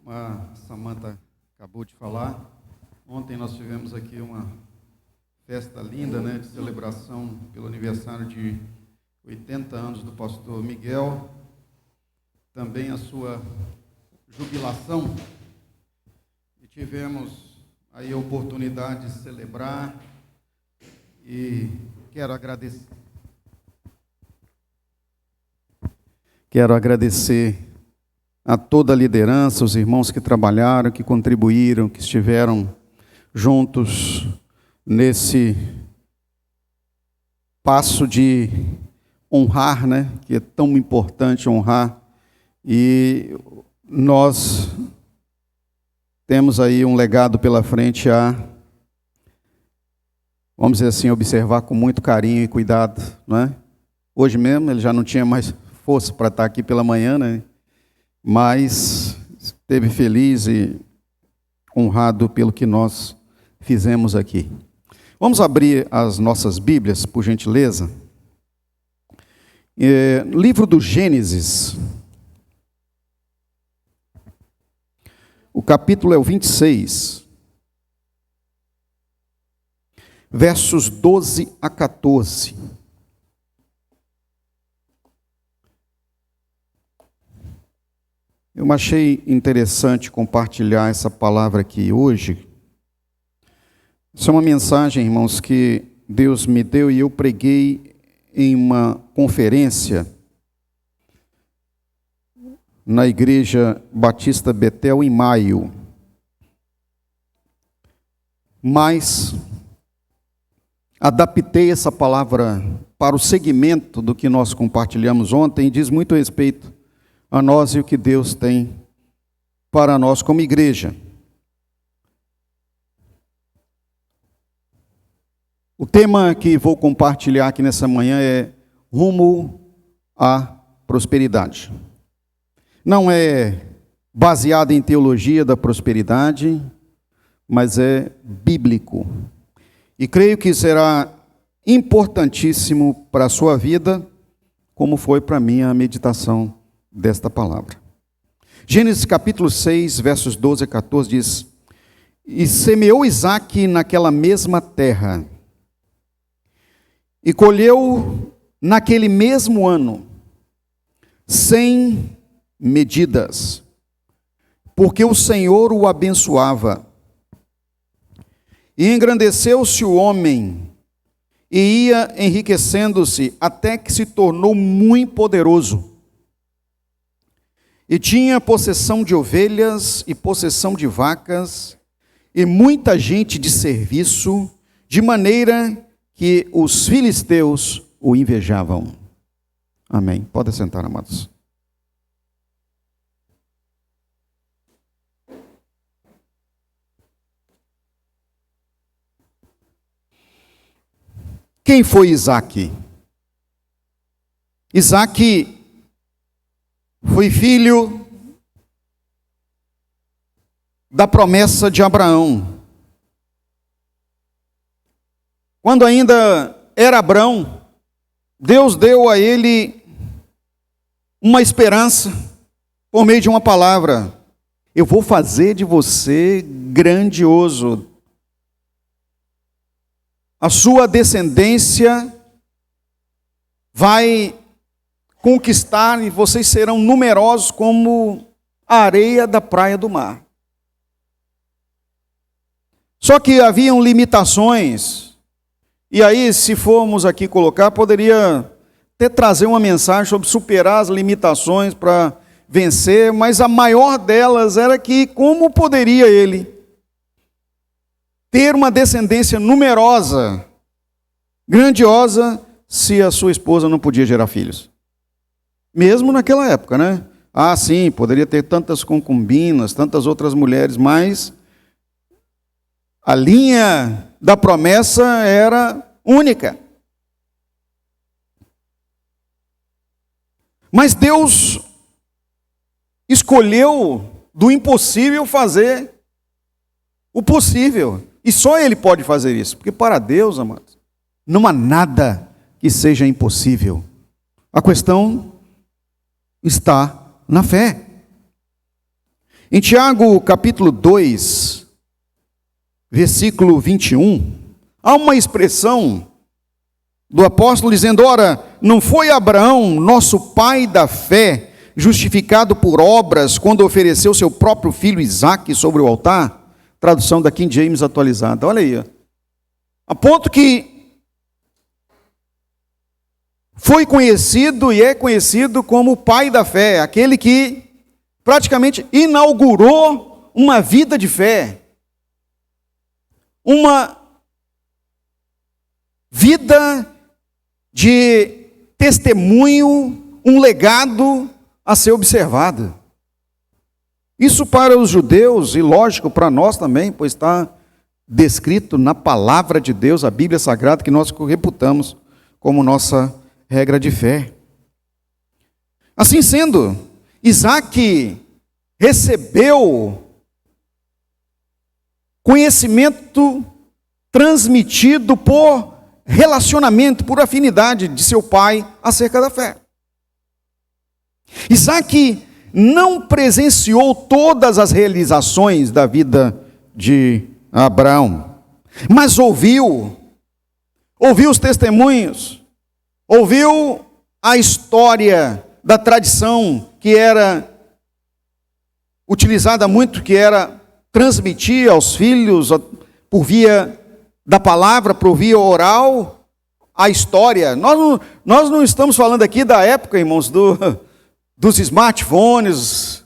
A Samantha acabou de falar. Ontem nós tivemos aqui uma festa linda, de celebração pelo aniversário de 80 anos do pastor Miguel, também a sua jubilação, e tivemos aí a oportunidade de celebrar, e quero agradecer a toda a liderança, os irmãos que trabalharam, que contribuíram, que estiveram juntos nesse passo de honrar, que é tão importante honrar. E nós temos aí um legado pela frente a, vamos dizer assim, observar com muito carinho e cuidado, Hoje mesmo ele já não tinha mais força para estar aqui pela manhã, mas esteve feliz e honrado pelo que nós fizemos aqui. Vamos abrir as nossas Bíblias, por gentileza. Livro do Gênesis. O capítulo é o 26. Versos 12 a 14. Eu achei interessante compartilhar essa palavra aqui hoje. Isso é uma mensagem, irmãos, que Deus me deu e eu preguei em uma conferência na Igreja Batista Betel em maio. Mas adaptei essa palavra para o segmento do que nós compartilhamos ontem e diz muito respeito a nós e o que Deus tem para nós como igreja. O tema que vou compartilhar aqui nessa manhã é rumo à prosperidade. Não é baseado em teologia da prosperidade, mas é bíblico. E creio que será importantíssimo para a sua vida, como foi para mim a meditação desta palavra. Gênesis capítulo 6, versos 12 a 14 diz: E semeou Isaque naquela mesma terra, e colheu naquele mesmo ano, 100 medidas, porque o Senhor o abençoava. E engrandeceu-se o homem, e ia enriquecendo-se, até que se tornou muito poderoso. E tinha possessão de ovelhas e possessão de vacas, e muita gente de serviço, de maneira que os filisteus o invejavam. Amém. Pode sentar, amados. Quem foi Isaque? Isaque foi filho da promessa de Abraão. Quando ainda era Abraão, Deus deu a ele uma esperança por meio de uma palavra: eu vou fazer de você grandioso. A sua descendência vai conquistar e vocês serão numerosos como a areia da praia do mar. Só que haviam limitações, e aí, se formos aqui colocar, poderia até trazer uma mensagem sobre superar as limitações para vencer, mas a maior delas era que como poderia ele ter uma descendência numerosa, grandiosa, se a sua esposa não podia gerar filhos? Mesmo naquela época, Ah, sim, poderia ter tantas concubinas, tantas outras mulheres, mas a linha da promessa era única. Mas Deus escolheu do impossível fazer o possível. E só Ele pode fazer isso. Porque para Deus, amados, não há nada que seja impossível. A questão está na fé. Em Tiago, capítulo 2, versículo 21, há uma expressão do apóstolo dizendo: ora, não foi Abraão, nosso pai da fé, justificado por obras, quando ofereceu seu próprio filho Isaque sobre o altar? Tradução da King James atualizada. Olha aí. A ponto que foi conhecido e é conhecido como o pai da fé, aquele que praticamente inaugurou uma vida de fé, uma vida de testemunho, um legado a ser observado. Isso para os judeus, e lógico para nós também, pois está descrito na palavra de Deus, a Bíblia Sagrada, que nós reputamos como nossa regra de fé. Assim sendo, Isaque recebeu conhecimento transmitido por relacionamento, por afinidade de seu pai acerca da fé. Isaque não presenciou todas as realizações da vida de Abraão, mas ouviu os testemunhos, ouviu a história da tradição que era utilizada muito, que era transmitir aos filhos, por via da palavra, por via oral, a história. Nós não estamos falando aqui da época, irmãos, dos smartphones,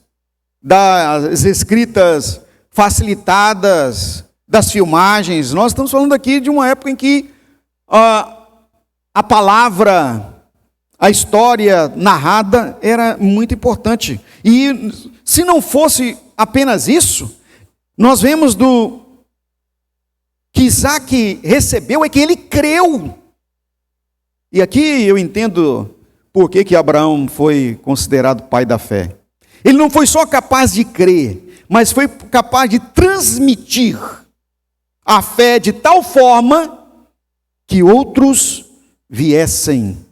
das escritas facilitadas, das filmagens. Nós estamos falando aqui de uma época em que a palavra, a história narrada era muito importante. E se não fosse apenas isso, nós vemos que Isaque recebeu é que ele creu. E aqui eu entendo por que Abraão foi considerado pai da fé. Ele não foi só capaz de crer, mas foi capaz de transmitir a fé de tal forma que outros viessem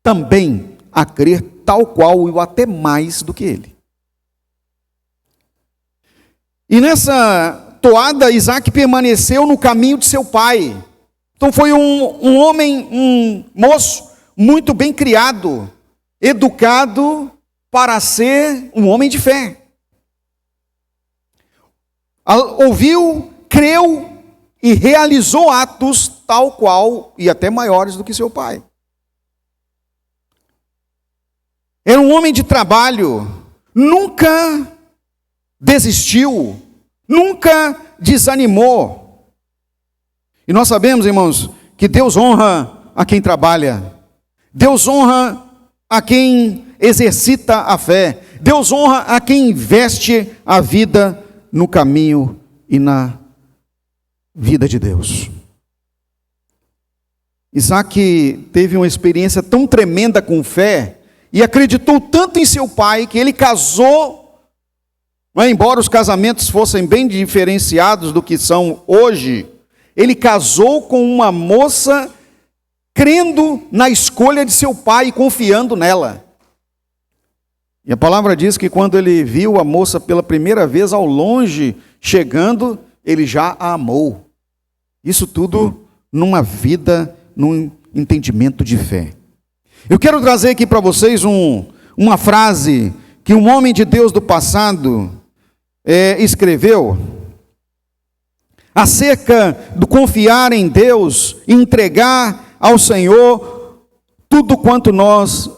também a crer tal qual ou até mais do que ele. E nessa toada, Isaque permaneceu no caminho de seu pai. Então foi um homem, um moço muito bem criado, educado para ser um homem de fé. Ouviu, creu e realizou atos tal qual e até maiores do que seu pai. Era um homem de trabalho, nunca desistiu, nunca desanimou. E nós sabemos, irmãos, que Deus honra a quem trabalha, Deus honra a quem exercita a fé, Deus honra a quem investe a vida no caminho e na vida de Deus. Isaque teve uma experiência tão tremenda com fé e acreditou tanto em seu pai que ele casou, embora os casamentos fossem bem diferenciados do que são hoje, ele casou com uma moça crendo na escolha de seu pai e confiando nela. E a palavra diz que quando ele viu a moça pela primeira vez ao longe chegando, ele já a amou. Isso tudo numa vida, num entendimento de fé. Eu quero trazer aqui para vocês uma frase que um homem de Deus do passado escreveu acerca do confiar em Deus e entregar ao Senhor tudo quanto nós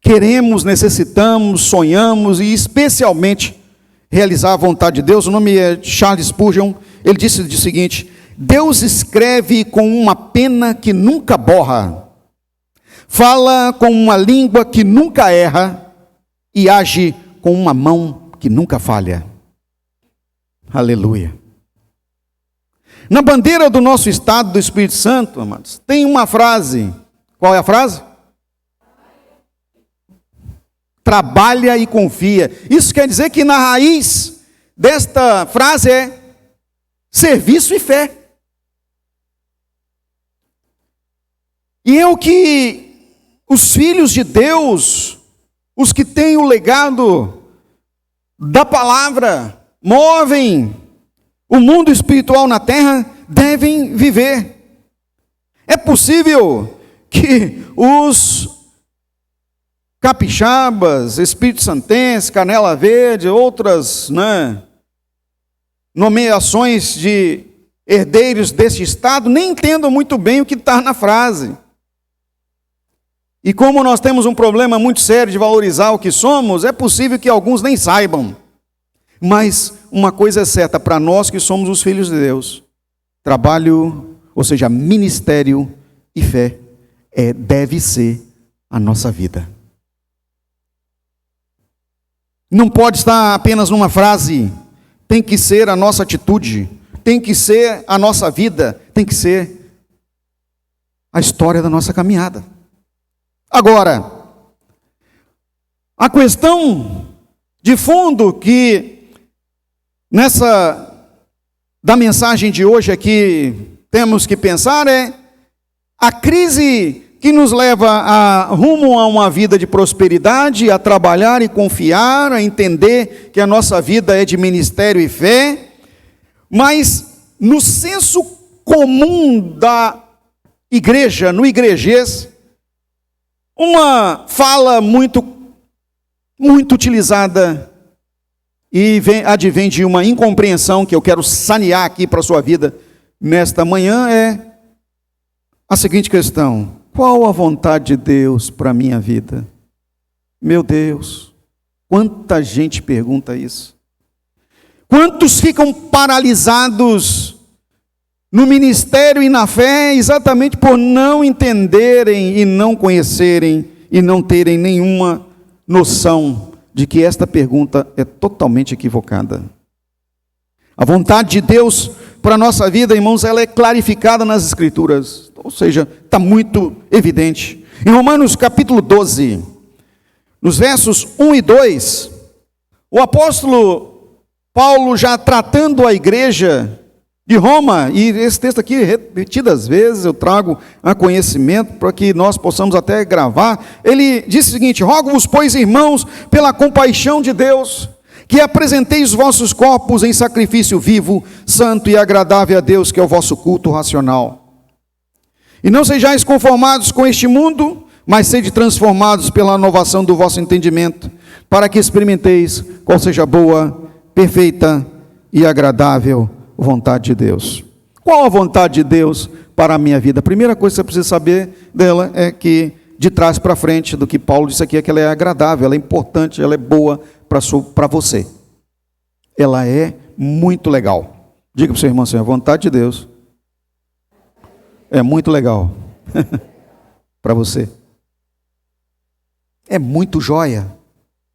queremos, necessitamos, sonhamos e especialmente realizar a vontade de Deus. O nome é Charles Spurgeon. Ele disse o seguinte: Deus escreve com uma pena que nunca borra, fala com uma língua que nunca erra e age com uma mão que nunca falha. Aleluia. Na bandeira do nosso estado do Espírito Santo, amados, tem uma frase. Qual é a frase? Trabalha e confia. Isso quer dizer que na raiz desta frase é serviço e fé. E é o que os filhos de Deus, os que têm o legado da palavra movem o mundo espiritual na terra devem viver. É possível que os capixabas, Espírito Santense, Canela Verde, outras nomeações de herdeiros deste estado, nem entendam muito bem o que está na frase. E como nós temos um problema muito sério de valorizar o que somos, é possível que alguns nem saibam. Mas uma coisa é certa, para nós que somos os filhos de Deus, trabalho, ou seja, ministério e fé, deve ser a nossa vida. Não pode estar apenas numa frase, tem que ser a nossa atitude, tem que ser a nossa vida, tem que ser a história da nossa caminhada. Agora, a questão de fundo que da mensagem de hoje aqui temos que pensar é a crise que nos leva rumo a uma vida de prosperidade, a trabalhar e confiar, a entender que a nossa vida é de ministério e fé, mas no senso comum da igreja, no igrejês, uma fala muito utilizada e advém de uma incompreensão que eu quero sanear aqui para a sua vida nesta manhã é a seguinte questão: qual a vontade de Deus para a minha vida? Meu Deus, quanta gente pergunta isso. Quantos ficam paralisados no ministério e na fé exatamente por não entenderem e não conhecerem e não terem nenhuma noção de que esta pergunta é totalmente equivocada. A vontade de Deus para a nossa vida, irmãos, ela é clarificada nas Escrituras, ou seja, está muito evidente. Em Romanos capítulo 12, nos versos 1 e 2, o apóstolo Paulo, já tratando a igreja de Roma, e esse texto aqui, repetidas vezes, eu trago a conhecimento para que nós possamos até gravar. Ele disse o seguinte: rogo-vos, pois, irmãos, pela compaixão de Deus, que apresenteis os vossos corpos em sacrifício vivo, santo e agradável a Deus, que é o vosso culto racional. E não sejais conformados com este mundo, mas sede transformados pela inovação do vosso entendimento, para que experimenteis qual seja a boa, perfeita e agradável vontade de Deus. Qual a vontade de Deus para a minha vida? A primeira coisa que você precisa saber dela é que, de trás para frente, do que Paulo disse aqui, é que ela é agradável, ela é importante, ela é boa para você. Ela é muito legal. Diga para o seu irmão assim: a vontade de Deus é muito legal para você. É muito joia.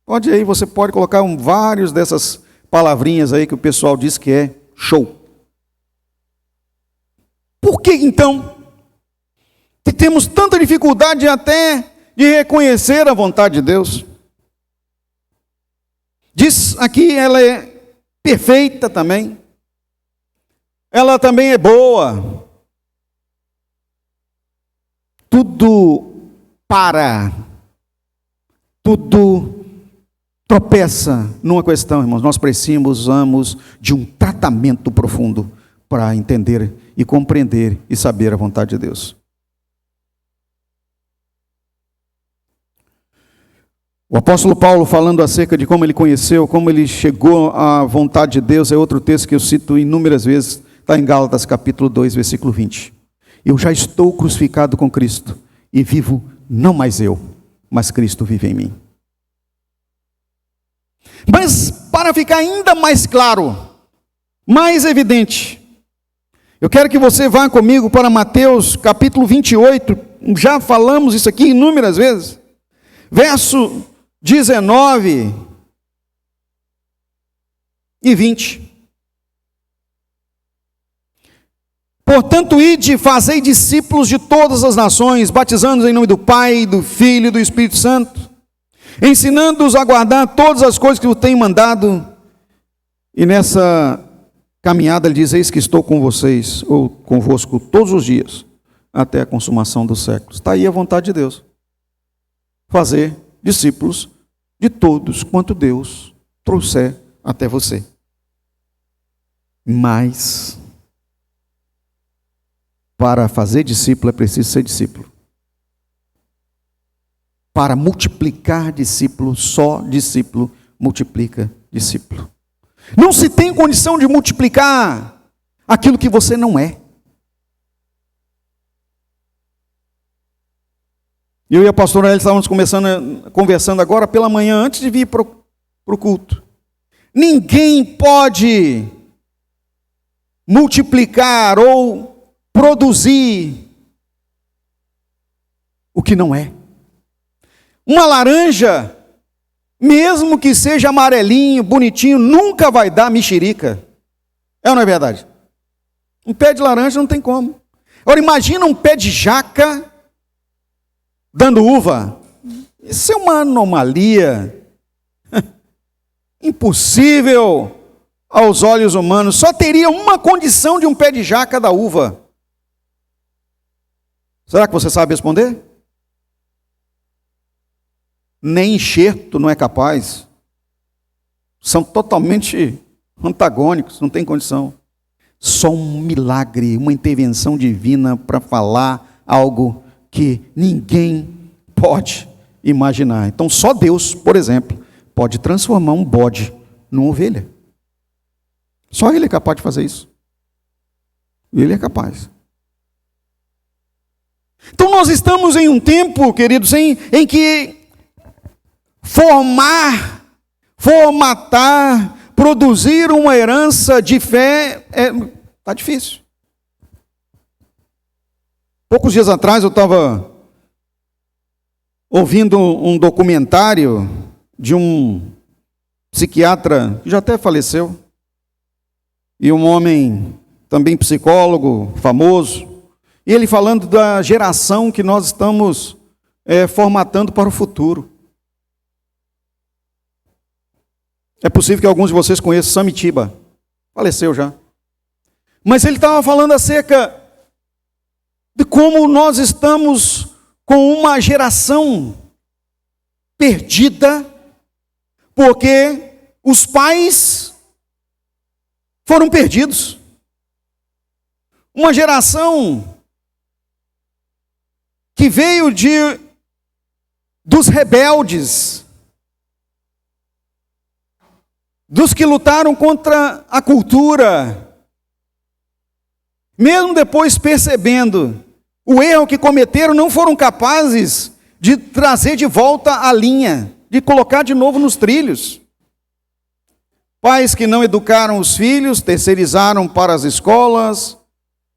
Pode aí, você pode colocar vários dessas palavrinhas aí que o pessoal diz que é show. Por que então que temos tanta dificuldade até de reconhecer a vontade de Deus? Diz aqui, ela é perfeita também. Ela também é boa. Tudo tropeça numa questão, irmãos. Nós precisamos de um tratamento profundo para entender e compreender e saber a vontade de Deus. O apóstolo Paulo, falando acerca de como ele conheceu, como ele chegou à vontade de Deus, é outro texto que eu cito inúmeras vezes, está em Gálatas capítulo 2, versículo 20. Eu já estou crucificado com Cristo e vivo não mais eu, mas Cristo vive em mim. Mas para ficar ainda mais claro, mais evidente, eu quero que você vá comigo para Mateus capítulo 28, já falamos isso aqui inúmeras vezes, verso 19 e 20. Portanto, ide, fazei discípulos de todas as nações, batizando-os em nome do Pai, do Filho e do Espírito Santo, ensinando-os a guardar todas as coisas que eu tenho mandado. E nessa caminhada ele diz: eis que estou com vocês, ou convosco todos os dias, até a consumação dos séculos. Está aí a vontade de Deus. Fazer discípulos de todos quanto Deus trouxer até você. Mas, para fazer discípulo é preciso ser discípulo. Para multiplicar discípulo, só discípulo multiplica discípulo. Não se tem condição de multiplicar aquilo que você não é. Eu e a pastora Elia estávamos conversando agora pela manhã, antes de vir para o culto. Ninguém pode multiplicar ou produzir o que não é. Uma laranja, mesmo que seja amarelinho, bonitinho, nunca vai dar mexerica. É ou não é verdade? Um pé de laranja não tem como. Agora imagina um pé de jaca dando uva. Isso é uma anomalia impossível aos olhos humanos. Só teria uma condição de um pé de jaca dar uva. Será que você sabe responder? Nem enxerto não é capaz. São totalmente antagônicos, não tem condição. Só um milagre, uma intervenção divina para falar algo que ninguém pode imaginar. Então só Deus, por exemplo, pode transformar um bode numa ovelha. Só Ele é capaz de fazer isso. Ele é capaz. Então nós estamos em um tempo, queridos, em que formatar, produzir uma herança de fé está difícil. Poucos dias atrás eu estava ouvindo um documentário de um psiquiatra que já até faleceu, e um homem também psicólogo famoso, e ele falando da geração que nós estamos formatando para o futuro. É possível que alguns de vocês conheçam Samitiba, faleceu já. Mas ele estava falando acerca de como nós estamos com uma geração perdida, porque os pais foram perdidos. Uma geração que veio dos rebeldes, dos que lutaram contra a cultura, mesmo depois percebendo o erro que cometeram, não foram capazes de trazer de volta a linha, de colocar de novo nos trilhos. Pais que não educaram os filhos, terceirizaram para as escolas,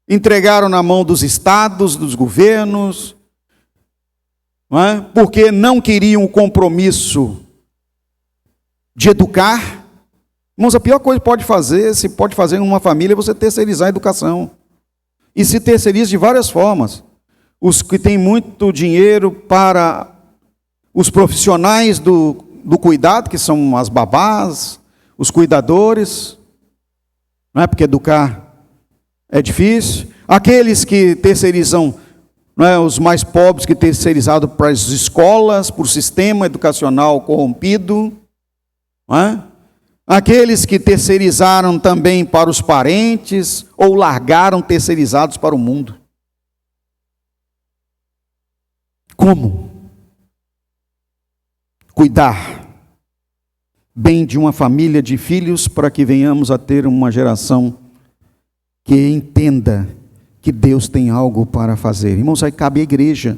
entregaram na mão dos estados, dos governos, porque não queriam o compromisso de educar. Irmãos, a pior coisa que pode fazer em uma família é você terceirizar a educação. E se terceiriza de várias formas. Os que têm muito dinheiro para os profissionais do cuidado, que são as babás, os cuidadores, não é? Porque educar é difícil. Aqueles que terceirizam, não é? Os mais pobres que terceirizaram para as escolas, para o sistema educacional corrompido, não é? Aqueles que terceirizaram também para os parentes, ou largaram terceirizados para o mundo. Como cuidar bem de uma família de filhos para que venhamos a ter uma geração que entenda que Deus tem algo para fazer? Irmãos, aí cabe a igreja.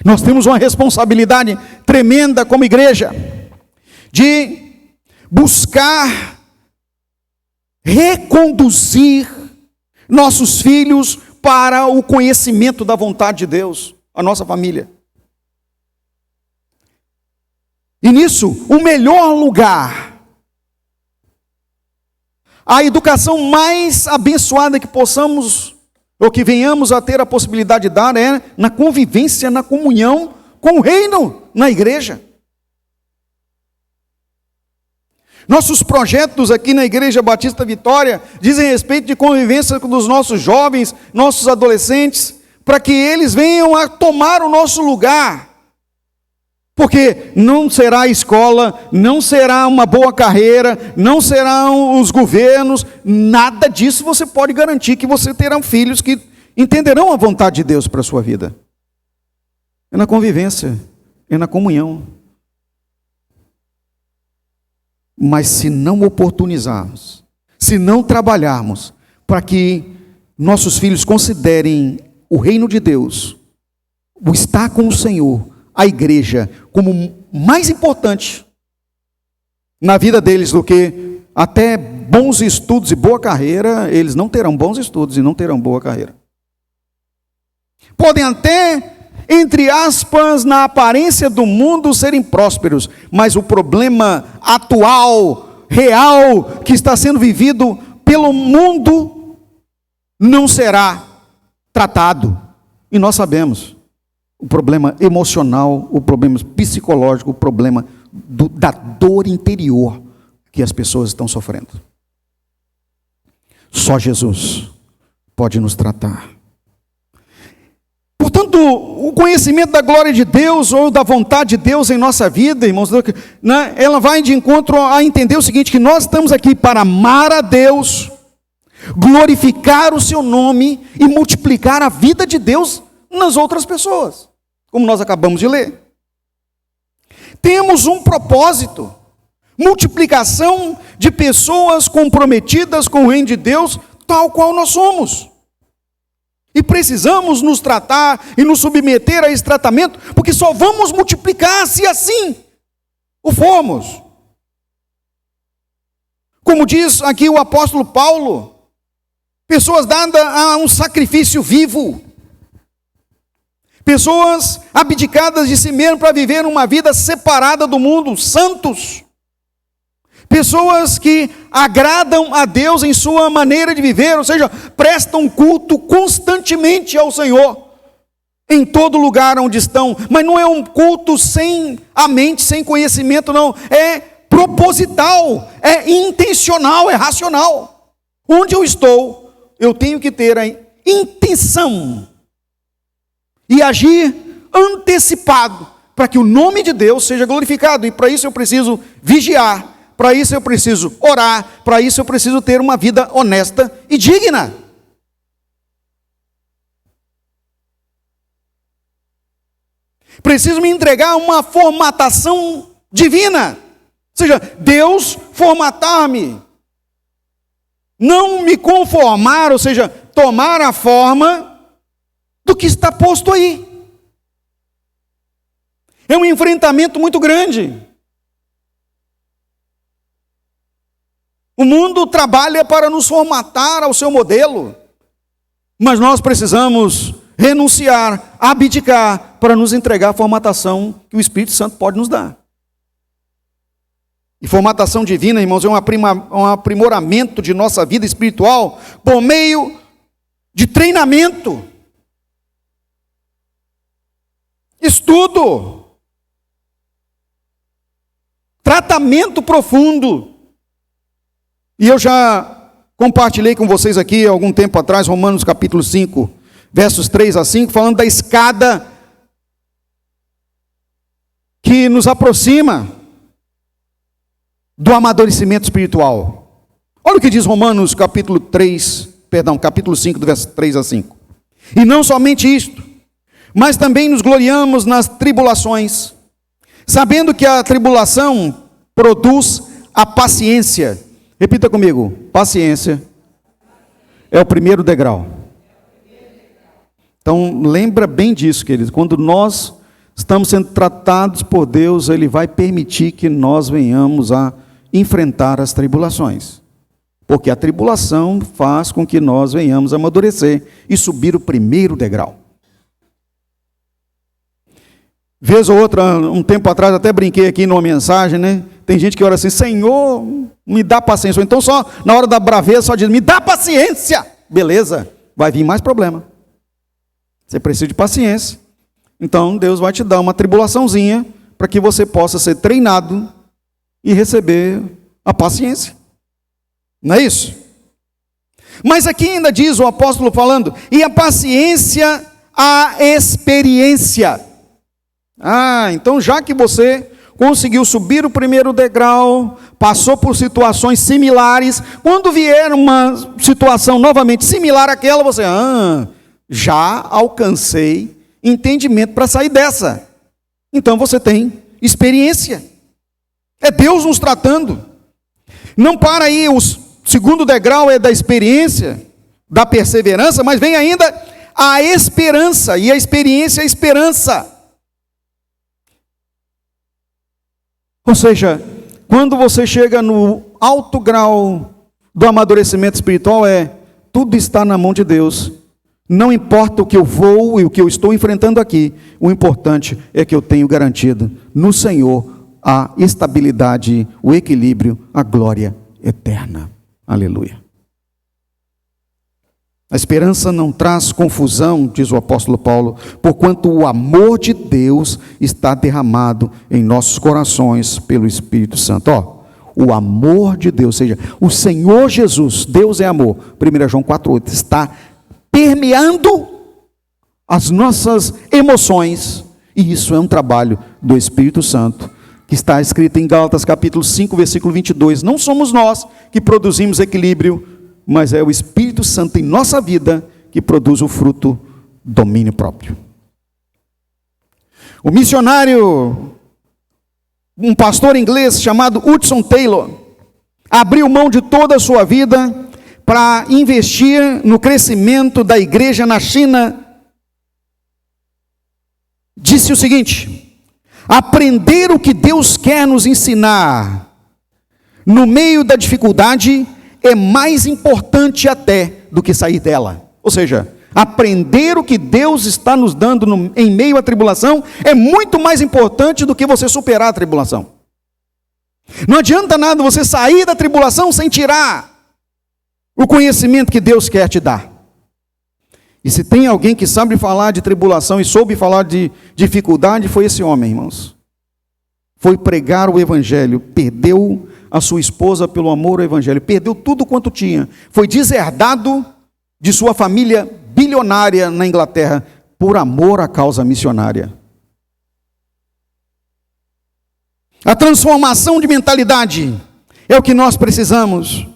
Nós temos uma responsabilidade tremenda como igreja de buscar reconduzir nossos filhos para o conhecimento da vontade de Deus, a nossa família. E nisso, o melhor lugar, a educação mais abençoada que possamos, ou que venhamos a ter a possibilidade de dar, é na convivência, na comunhão com o reino, na igreja. Nossos projetos aqui na Igreja Batista Vitória dizem respeito de convivência dos nossos jovens, nossos adolescentes, para que eles venham a tomar o nosso lugar Porque não será a escola, não será uma boa carreira, não serão os governos, nada disso você pode garantir que você terá filhos que entenderão a vontade de Deus para a sua vida. É na convivência, é na comunhão. Mas se não oportunizarmos, se não trabalharmos para que nossos filhos considerem o reino de Deus, o estar com o Senhor, a igreja, como mais importante na vida deles do que até bons estudos e boa carreira, eles não terão bons estudos e não terão boa carreira. Podem até, entre aspas, na aparência do mundo, serem prósperos, mas o problema atual, real, que está sendo vivido pelo mundo, não será tratado. E nós sabemos. O problema emocional, o problema psicológico, o problema da dor interior que as pessoas estão sofrendo. Só Jesus pode nos tratar. Portanto, o conhecimento da glória de Deus ou da vontade de Deus em nossa vida, irmãos, ela vai de encontro a entender o seguinte, que nós estamos aqui para amar a Deus, glorificar o seu nome e multiplicar a vida de Deus nas outras pessoas, como nós acabamos de ler. Temos um propósito, multiplicação de pessoas comprometidas com o reino de Deus, tal qual nós somos. E precisamos nos tratar e nos submeter a esse tratamento, porque só vamos multiplicar se assim o formos. Como diz aqui o apóstolo Paulo, pessoas dadas a um sacrifício vivo. Pessoas abdicadas de si mesmo para viver uma vida separada do mundo, santos. Pessoas que agradam a Deus em sua maneira de viver, ou seja, prestam culto constantemente ao Senhor, em todo lugar onde estão. Mas não é um culto sem a mente, sem conhecimento, não. É proposital, é intencional, é racional. Onde eu estou, eu tenho que ter a intenção e agir antecipado, para que o nome de Deus seja glorificado. E para isso eu preciso vigiar, para isso eu preciso orar, para isso eu preciso ter uma vida honesta e digna. Preciso me entregar a uma formatação divina, ou seja, Deus formatar-me, não me conformar, ou seja, tomar a forma do que está posto aí. É um enfrentamento muito grande. O mundo trabalha para nos formatar ao seu modelo, mas nós precisamos renunciar, abdicar, para nos entregar a formatação que o Espírito Santo pode nos dar. E formatação divina, irmãos, é um aprimoramento de nossa vida espiritual por meio de treinamento, estudo, tratamento profundo. E eu já compartilhei com vocês aqui, algum tempo atrás, Romanos capítulo 5, versos 3 a 5, falando da escada que nos aproxima do amadurecimento espiritual. Olha o que diz Romanos capítulo 5, do verso 3 a 5. E não somente isto, mas também nos gloriamos nas tribulações, sabendo que a tribulação produz a paciência. Repita comigo, paciência é o primeiro degrau. Então, lembra bem disso, queridos. Quando nós estamos sendo tratados por Deus, Ele vai permitir que nós venhamos a enfrentar as tribulações. Porque a tribulação faz com que nós venhamos a amadurecer e subir o primeiro degrau. Vez ou outra, um tempo atrás, até brinquei aqui numa mensagem, né? Tem gente que ora assim, Senhor, me dá paciência. Ou então só, na hora da braveza, só diz, me dá paciência. Beleza, vai vir mais problema. Você precisa de paciência. Então, Deus vai te dar uma tribulaçãozinha, para que você possa ser treinado e receber a paciência. Não é isso? Mas aqui ainda diz o apóstolo falando, e a paciência, a experiência. Então já que você conseguiu subir o primeiro degrau, passou por situações similares, quando vier uma situação novamente similar àquela, você, já alcancei entendimento para sair dessa. Então você tem experiência. É Deus nos tratando. Não para aí, o segundo degrau é da experiência, da perseverança, mas vem ainda a esperança, e a experiência é a esperança. Ou seja, quando você chega no alto grau do amadurecimento espiritual, tudo está na mão de Deus. Não importa o que eu vou e o que eu estou enfrentando aqui, o importante é que eu tenho garantido no Senhor a estabilidade, o equilíbrio, a glória eterna. Aleluia. A esperança não traz confusão, diz o apóstolo Paulo, porquanto o amor de Deus está derramado em nossos corações pelo Espírito Santo. O amor de Deus, ou seja, o Senhor Jesus, Deus é amor, 1 João 4,8, está permeando as nossas emoções, e isso é um trabalho do Espírito Santo, que está escrito em Gálatas capítulo 5, versículo 22, não somos nós que produzimos equilíbrio, mas é o Espírito Santo em nossa vida que produz o fruto domínio próprio. O missionário, um pastor inglês chamado Hudson Taylor, abriu mão de toda a sua vida para investir no crescimento da igreja na China. Disse o seguinte: aprender o que Deus quer nos ensinar no meio da dificuldade é mais importante até do que sair dela. Ou seja, aprender o que Deus está nos dando em meio à tribulação é muito mais importante do que você superar a tribulação. Não adianta nada você sair da tribulação sem tirar o conhecimento que Deus quer te dar. E se tem alguém que sabe falar de tribulação e soube falar de dificuldade, foi esse homem, irmãos. Foi pregar o evangelho, perdeu a sua esposa pelo amor ao evangelho, perdeu tudo quanto tinha, foi deserdado de sua família bilionária na Inglaterra, por amor à causa missionária. A transformação de mentalidade é o que nós precisamos,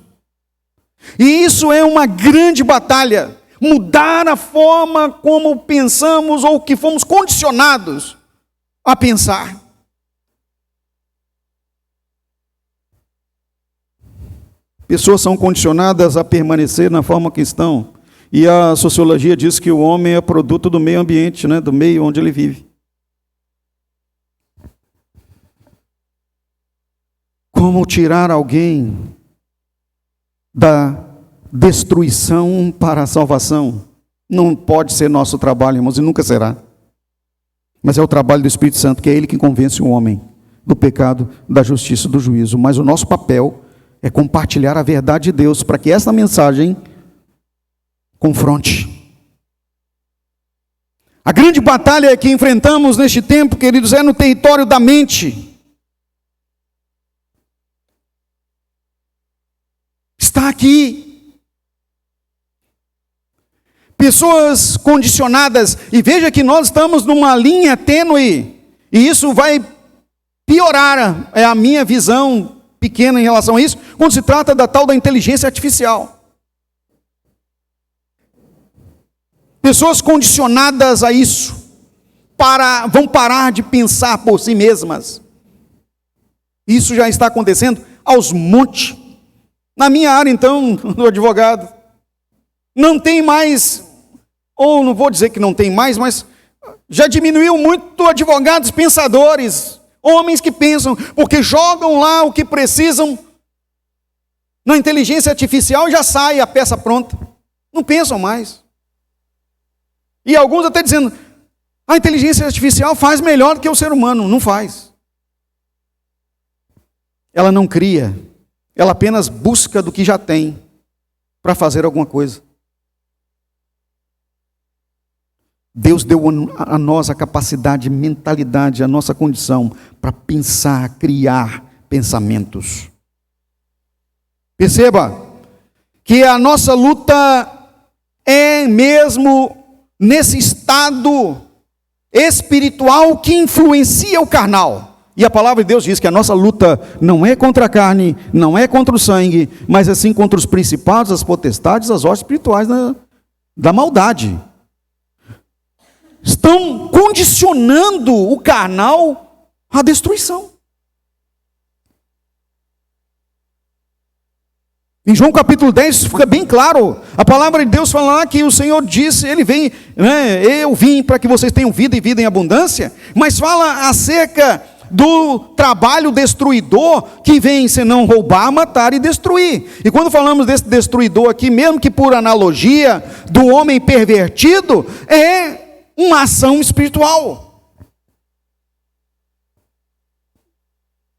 e isso é uma grande batalha, mudar a forma como pensamos, ou que fomos condicionados a pensar. Pessoas são condicionadas a permanecer na forma que estão. E a sociologia diz que o homem é produto do meio ambiente, do meio onde ele vive. Como tirar alguém da destruição para a salvação? Não pode ser nosso trabalho, irmãos, e nunca será. Mas é o trabalho do Espírito Santo, que é Ele que convence o homem do pecado, da justiça e do juízo. Mas o nosso papel é compartilhar a verdade de Deus, para que essa mensagem confronte. A grande batalha que enfrentamos neste tempo, queridos, é no território da mente. Está aqui. Pessoas condicionadas, e veja que nós estamos numa linha tênue, e isso vai piorar, é a minha visão pequena em relação a isso, quando se trata da tal da inteligência artificial. Pessoas condicionadas a isso, vão parar de pensar por si mesmas. Isso já está acontecendo aos montes. Na minha área, então, do advogado, não tem mais, ou não vou dizer que não tem mais, mas já diminuiu muito advogados pensadores, homens que pensam, porque jogam lá o que precisam na inteligência artificial e já sai a peça pronta. Não pensam mais. E alguns até dizendo, a inteligência artificial faz melhor do que o ser humano. Não faz. Ela não cria, ela apenas busca do que já tem para fazer alguma coisa. Deus deu a nós a capacidade, mentalidade, a nossa condição para pensar, criar pensamentos. Perceba que a nossa luta é mesmo nesse estado espiritual que influencia o carnal. E a palavra de Deus diz que a nossa luta não é contra a carne, não é contra o sangue, mas assim contra os principados, as potestades, as hostes espirituais da maldade. Estão condicionando o carnal à destruição. Em João capítulo 10 fica bem claro, a palavra de Deus fala lá que o Senhor disse, Ele vem, eu vim para que vocês tenham vida e vida em abundância, mas fala acerca do trabalho destruidor que vem senão roubar, matar e destruir. E quando falamos desse destruidor aqui, mesmo que por analogia do homem pervertido, é uma ação espiritual.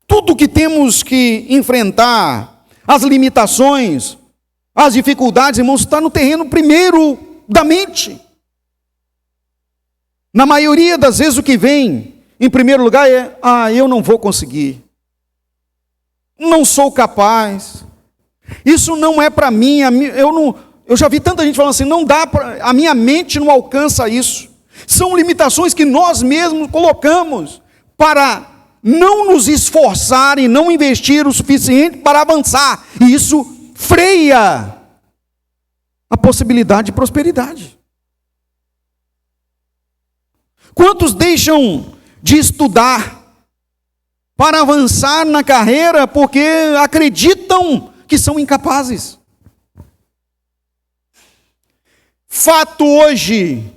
Tudo que temos que enfrentar, as limitações, as dificuldades, irmãos, está no terreno primeiro da mente. Na maioria das vezes o que vem em primeiro lugar é, eu não vou conseguir, não sou capaz, isso não é para mim, eu já vi tanta gente falando assim, não dá a minha mente não alcança isso. São limitações que nós mesmos colocamos para não nos esforçar e não investir o suficiente para avançar. E isso freia a possibilidade de prosperidade. Quantos deixam de estudar para avançar na carreira porque acreditam que são incapazes? Fato hoje,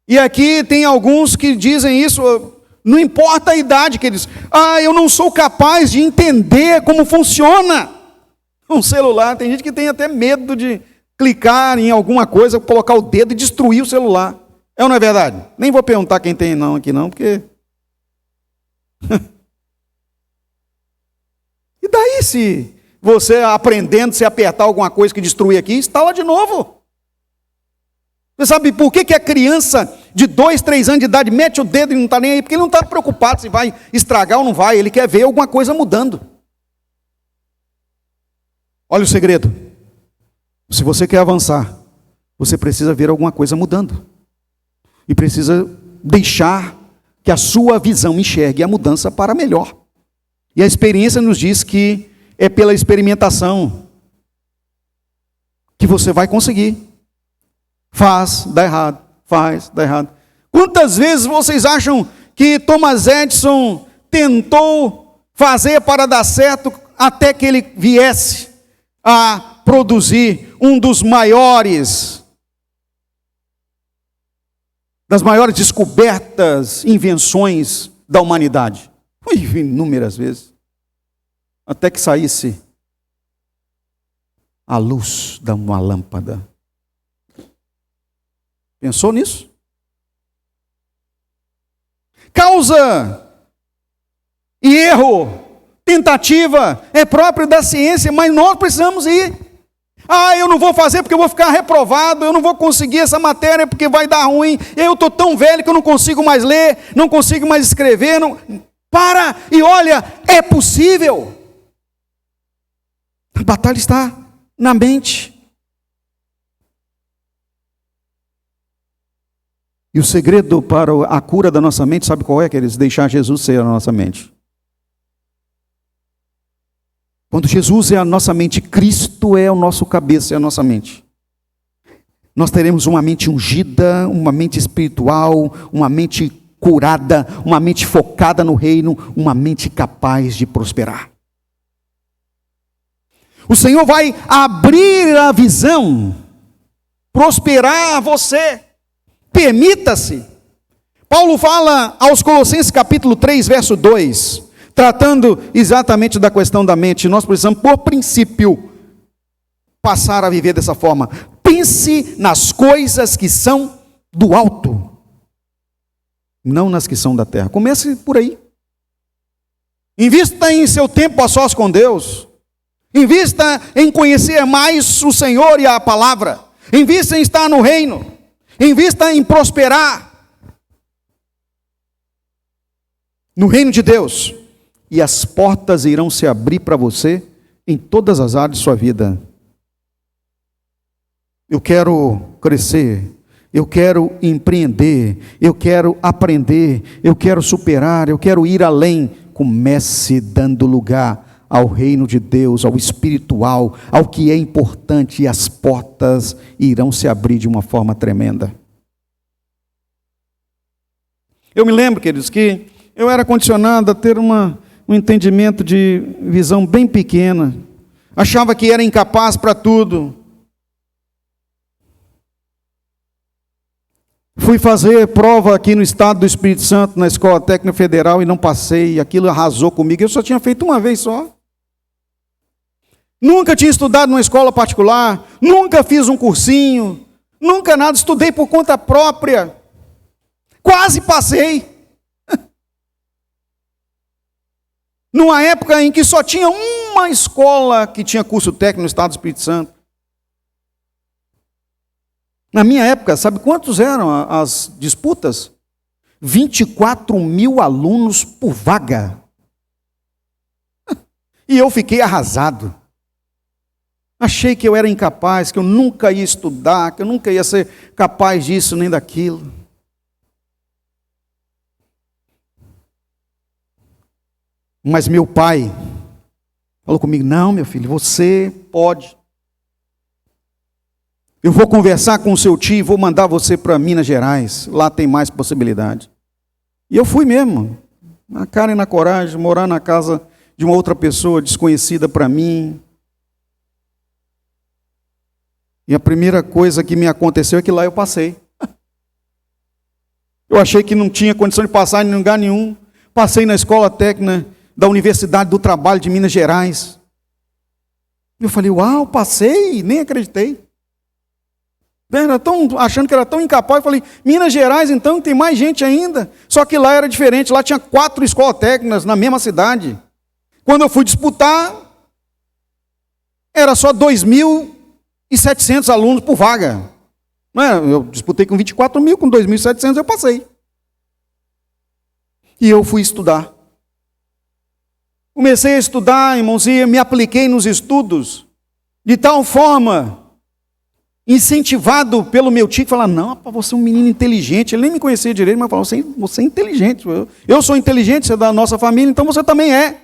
e aqui tem alguns que dizem isso, não importa a idade que eles... eu não sou capaz de entender como funciona um celular. Tem gente que tem até medo de clicar em alguma coisa, colocar o dedo e destruir o celular. É ou não é verdade? Nem vou perguntar quem tem não aqui não, porque... E daí se você aprendendo, se apertar alguma coisa que destruir aqui, instala de novo. Você sabe por que a criança de 2, 3 anos de idade mete o dedo e não está nem aí? Porque ele não está preocupado se vai estragar ou não vai. Ele quer ver alguma coisa mudando. Olha o segredo. Se você quer avançar, você precisa ver alguma coisa mudando. E precisa deixar que a sua visão enxergue a mudança para melhor. E a experiência nos diz que é pela experimentação que você vai conseguir. Faz, dá errado. Faz, dá errado. Quantas vezes vocês acham que Thomas Edison tentou fazer para dar certo até que ele viesse a produzir das maiores descobertas, invenções da humanidade? Foi inúmeras vezes. Até que saísse a luz de uma lâmpada. Pensou nisso? Causa e erro, tentativa, é próprio da ciência, mas nós precisamos ir. Eu não vou fazer porque eu vou ficar reprovado, eu não vou conseguir essa matéria porque vai dar ruim, eu estou tão velho que eu não consigo mais ler, não consigo mais escrever. Para e olha, é possível. A batalha está na mente. E o segredo para a cura da nossa mente, sabe qual é, queridos? Deixar Jesus ser a nossa mente. Quando Jesus é a nossa mente, Cristo é o nosso cabeça, é a nossa mente. Nós teremos uma mente ungida, uma mente espiritual, uma mente curada, uma mente focada no reino, uma mente capaz de prosperar. O Senhor vai abrir a visão, prosperar você. Permita-se. Paulo fala aos Colossenses capítulo 3, verso 2, tratando exatamente da questão da mente. Nós precisamos, por princípio, passar a viver dessa forma. Pense nas coisas que são do alto, não nas que são da terra. Comece por aí. Invista em seu tempo a sós com Deus. Invista em conhecer mais o Senhor e a palavra. Invista em estar no reino. Invista em prosperar no reino de Deus. E as portas irão se abrir para você em todas as áreas de sua vida. Eu quero crescer. eu quero empreender, eu quero aprender, eu quero superar, eu quero ir além. Comece dando lugar ao reino de Deus, ao espiritual, ao que é importante, e as portas irão se abrir de uma forma tremenda. Eu me lembro, queridos, que eu era condicionado a ter um entendimento de visão bem pequena. Achava que era incapaz para tudo. Fui fazer prova aqui no estado do Espírito Santo, na Escola Técnica Federal, e não passei. Aquilo arrasou comigo. Eu só tinha feito uma vez só. Nunca tinha estudado numa escola particular. Nunca fiz um cursinho. Nunca nada. Estudei por conta própria. Quase passei. Numa época em que só tinha uma escola que tinha curso técnico no estado do Espírito Santo. Na minha época, sabe quantos eram as disputas? 24.000 alunos por vaga. E eu fiquei arrasado. Achei que eu era incapaz, que eu nunca ia estudar, que eu nunca ia ser capaz disso nem daquilo. Mas meu pai falou comigo: não, meu filho, você pode. Eu vou conversar com o seu tio e vou mandar você para Minas Gerais. Lá tem mais possibilidade. E eu fui mesmo, na cara e na coragem, morar na casa de uma outra pessoa desconhecida para mim. E a primeira coisa que me aconteceu é que lá eu passei. Eu achei que não tinha condição de passar em lugar nenhum. Passei na escola técnica da Universidade do Trabalho de Minas Gerais. Eu falei: uau, passei, nem acreditei. Achando que era tão incapaz, eu falei: Minas Gerais, então, tem mais gente ainda. Só que lá era diferente, lá tinha 4 escolas técnicas na mesma cidade. Quando eu fui disputar, era só 2.700 alunos por vaga. Eu disputei com 24.000, com 2.700 eu passei. E eu fui estudar. Comecei a estudar, irmãos, e me apliquei nos estudos, de tal forma, incentivado pelo meu tio, que falava: não, você é um menino inteligente. Ele nem me conhecia direito, mas falava: você é inteligente. Eu sou inteligente, você é da nossa família, então você também é.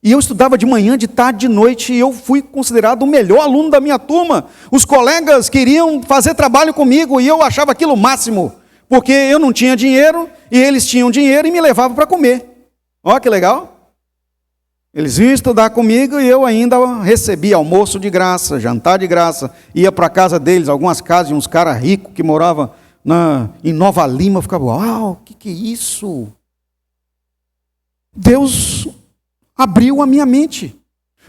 E eu estudava de manhã, de tarde, de noite, e eu fui considerado o melhor aluno da minha turma. Os colegas queriam fazer trabalho comigo, e eu achava aquilo o máximo, porque eu não tinha dinheiro, e eles tinham dinheiro e me levavam para comer. Olha que legal. Eles vinham estudar comigo e eu ainda recebia almoço de graça, jantar de graça. Ia para a casa deles, algumas casas de uns caras ricos que moravam em Nova Lima. Eu ficava: uau, o que é isso? Deus abriu a minha mente.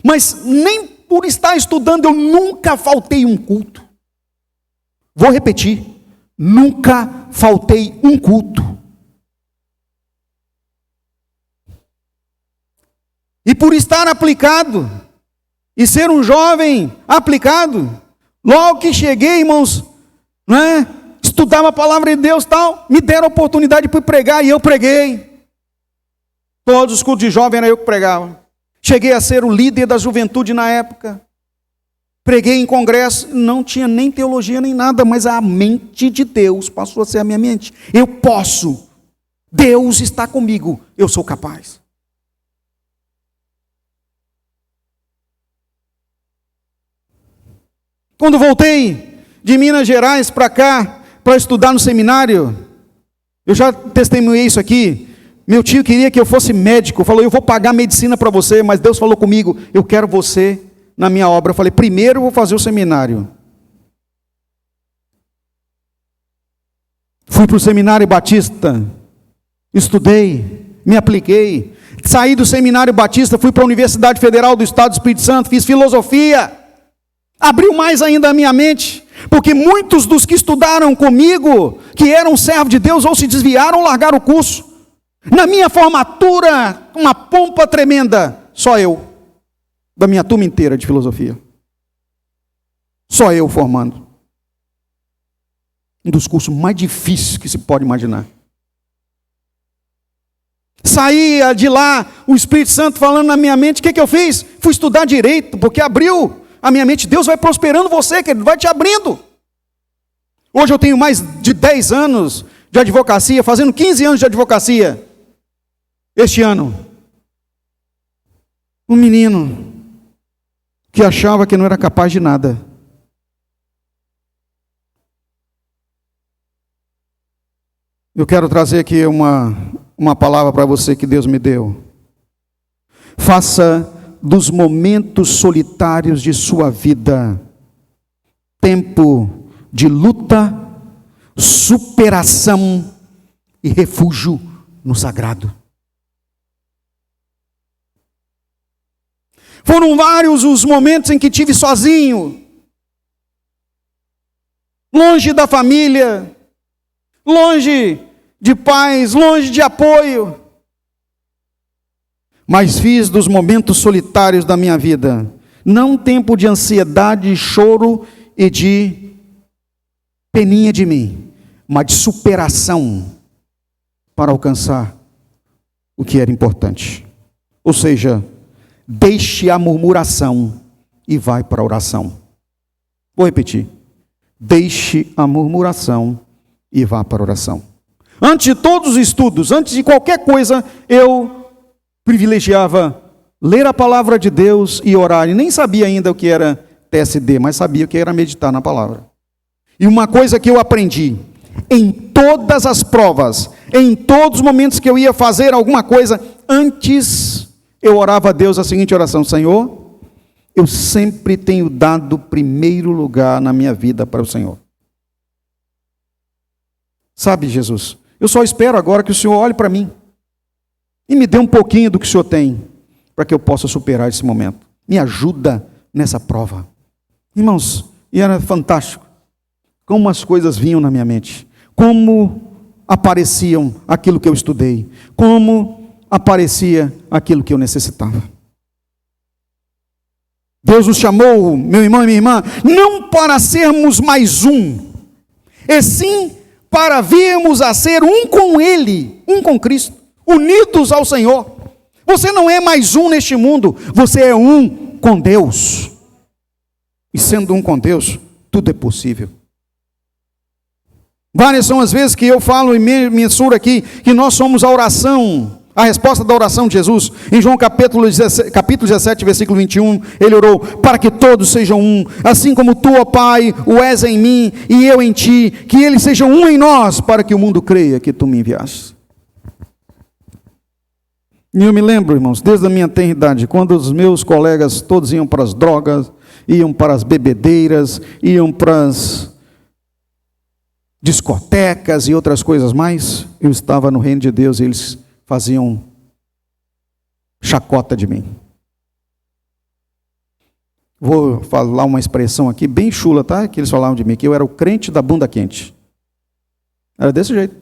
Mas nem por estar estudando eu nunca faltei um culto. Vou repetir: nunca faltei um culto. E por estar aplicado, e ser um jovem aplicado, logo que cheguei, irmãos, estudava a palavra de Deus, tal, me deram a oportunidade para pregar, e eu preguei. Todos os cultos de jovem era eu que pregava. Cheguei a ser o líder da juventude na época. Preguei em congresso, não tinha nem teologia nem nada, mas a mente de Deus passou a ser a minha mente. Eu posso, Deus está comigo, eu sou capaz. Quando voltei de Minas Gerais para cá, para estudar no seminário, eu já testemunhei isso aqui. Meu tio queria que eu fosse médico, falou: eu vou pagar medicina para você, mas Deus falou comigo: eu quero você na minha obra. Eu falei: primeiro eu vou fazer o seminário. Fui para o seminário batista, estudei, me apliquei. Saí do seminário batista, fui para a Universidade Federal do Estado do Espírito Santo, fiz filosofia. Abriu mais ainda a minha mente, porque muitos dos que estudaram comigo, que eram servos de Deus, ou se desviaram ou largaram o curso. Na minha formatura, uma pompa tremenda, só eu, da minha turma inteira de filosofia. Só eu formando. Um dos cursos mais difíceis que se pode imaginar. Saía de lá, o Espírito Santo falando na minha mente, o que eu fiz? Fui estudar direito, porque abriu a minha mente. Deus vai prosperando você, querido, vai te abrindo. Hoje eu tenho mais de 10 anos de advocacia, fazendo 15 anos de advocacia. Este ano. Um menino que achava que não era capaz de nada. Eu quero trazer aqui uma palavra para você que Deus me deu. Faça dos momentos solitários de sua vida tempo de luta, superação e refúgio no sagrado. Foram vários os momentos em que tive sozinho, longe da família, longe de pais, longe de apoio. Mas fiz dos momentos solitários da minha vida, não tempo de ansiedade, choro e de peninha de mim, mas de superação para alcançar o que era importante. Ou seja, deixe a murmuração e vai para a oração. Vou repetir. Deixe a murmuração e vá para a oração. Antes de todos os estudos, antes de qualquer coisa, eu privilegiava ler a palavra de Deus e orar. E nem sabia ainda o que era TSD, mas sabia o que era meditar na palavra. E uma coisa que eu aprendi, em todas as provas, em todos os momentos que eu ia fazer alguma coisa, antes eu orava a Deus a seguinte oração: Senhor, eu sempre tenho dado primeiro lugar na minha vida para o Senhor. Sabe, Jesus, eu só espero agora que o Senhor olhe para mim e me dê um pouquinho do que o Senhor tem, para que eu possa superar esse momento. Me ajuda nessa prova. Irmãos, e era fantástico como as coisas vinham na minha mente, como apareciam aquilo que eu estudei, como aparecia aquilo que eu necessitava. Deus nos chamou, meu irmão e minha irmã, não para sermos mais um, e sim para virmos a ser um com Ele, um com Cristo, unidos ao Senhor. Você não é mais um neste mundo, você é um com Deus. E sendo um com Deus, tudo é possível. Várias são as vezes que eu falo e mensuro aqui que nós somos a oração, a resposta da oração de Jesus. Em João capítulo 17, versículo 21, ele orou: para que todos sejam um, assim como tu, ó Pai, o és em mim e eu em ti, que eles sejam um em nós, para que o mundo creia que tu me enviaste. E eu me lembro, irmãos, desde a minha tenridade, quando os meus colegas todos iam para as drogas, iam para as bebedeiras, iam para as discotecas e outras coisas mais, eu estava no reino de Deus e eles faziam chacota de mim. Vou falar uma expressão aqui bem chula, tá? Que eles falavam de mim, que eu era o crente da bunda quente. Era desse jeito.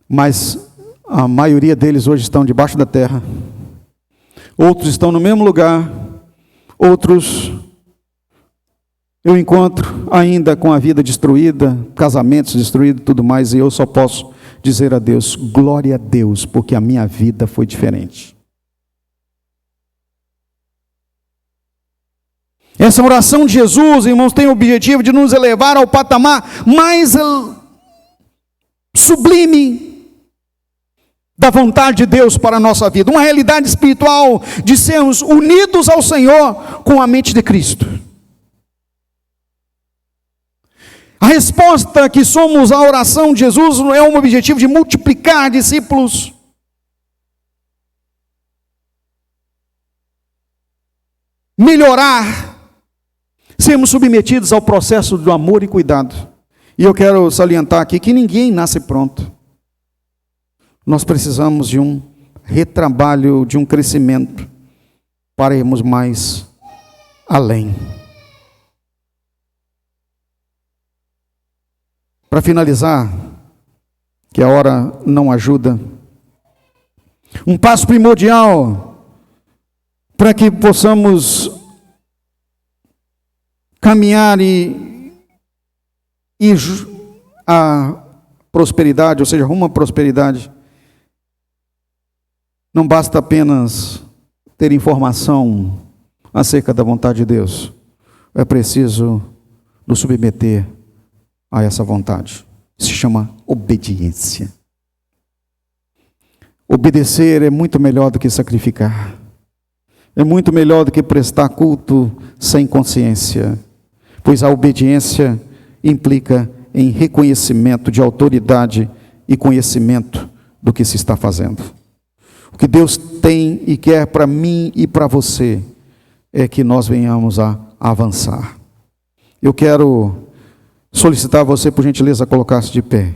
Mas a maioria deles hoje estão debaixo da terra. Outros estão no mesmo lugar. Outros eu encontro ainda com a vida destruída, casamentos destruídos e tudo mais, e eu só posso dizer a Deus: glória a Deus, porque a minha vida foi diferente. Essa oração de Jesus, irmãos, tem o objetivo de nos elevar ao patamar mais sublime da vontade de Deus para a nossa vida. Uma realidade espiritual de sermos unidos ao Senhor com a mente de Cristo. A resposta que somos à oração de Jesus é um objetivo de multiplicar discípulos. Melhorar. Sermos submetidos ao processo do amor e cuidado. E eu quero salientar aqui que ninguém nasce pronto. Nós precisamos de um retrabalho, de um crescimento, para irmos mais além. Para finalizar, que a hora não ajuda, um passo primordial para que possamos caminhar e ir à prosperidade, ou seja, rumo à prosperidade, não basta apenas ter informação acerca da vontade de Deus, é preciso nos submeter a essa vontade. Se chama obediência. Obedecer é muito melhor do que sacrificar. É muito melhor do que prestar culto sem consciência. Pois a obediência implica em reconhecimento de autoridade e conhecimento do que se está fazendo. O que Deus tem e quer para mim e para você é que nós venhamos a avançar. Eu quero solicitar a você, por gentileza, colocar-se de pé.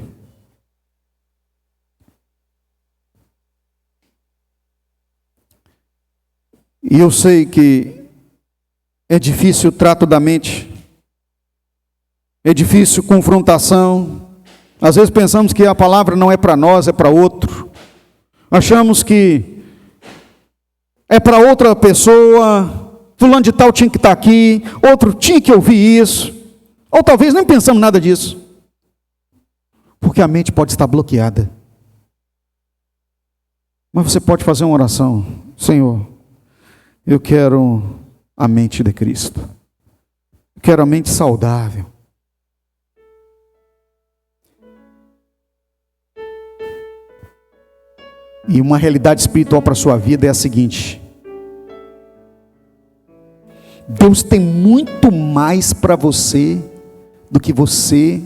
E eu sei que é difícil o trato da mente, é difícil confrontação. Às vezes pensamos que a palavra não é para nós, é para outro. Achamos que é para outra pessoa, fulano de tal tinha que estar aqui, outro tinha que ouvir isso. Ou talvez nem pensamos nada disso. Porque a mente pode estar bloqueada. Mas você pode fazer uma oração. Senhor, eu quero a mente de Cristo. Eu quero a mente saudável. E uma realidade espiritual para a sua vida é a seguinte: Deus tem muito mais para você do que você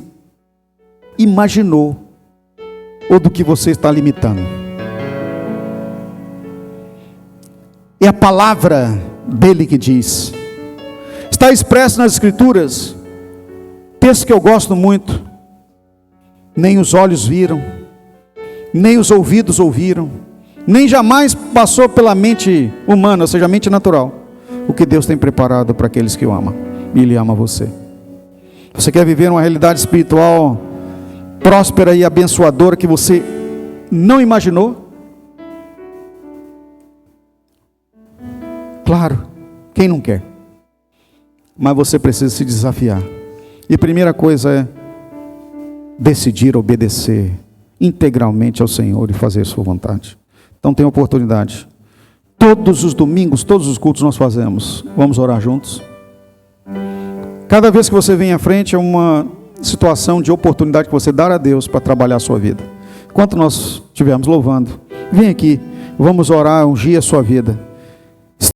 imaginou ou do que você está limitando. É a palavra dele que diz. Está expresso nas Escrituras, texto que eu gosto muito. Nem os olhos viram, nem os ouvidos ouviram, nem jamais passou pela mente humana, ou seja, a mente natural, o que Deus tem preparado para aqueles que o amam. E Ele ama você. Você quer viver uma realidade espiritual próspera e abençoadora que você não imaginou? Claro, quem não quer? Mas você precisa se desafiar. E a primeira coisa é decidir obedecer integralmente ao Senhor e fazer sua vontade. Então tem oportunidade. Todos os domingos, todos os cultos nós fazemos. Vamos orar juntos? Cada vez que você vem à frente é uma situação de oportunidade que você dá a Deus para trabalhar a sua vida. Enquanto nós estivermos louvando, vem aqui, vamos orar, ungir a sua vida.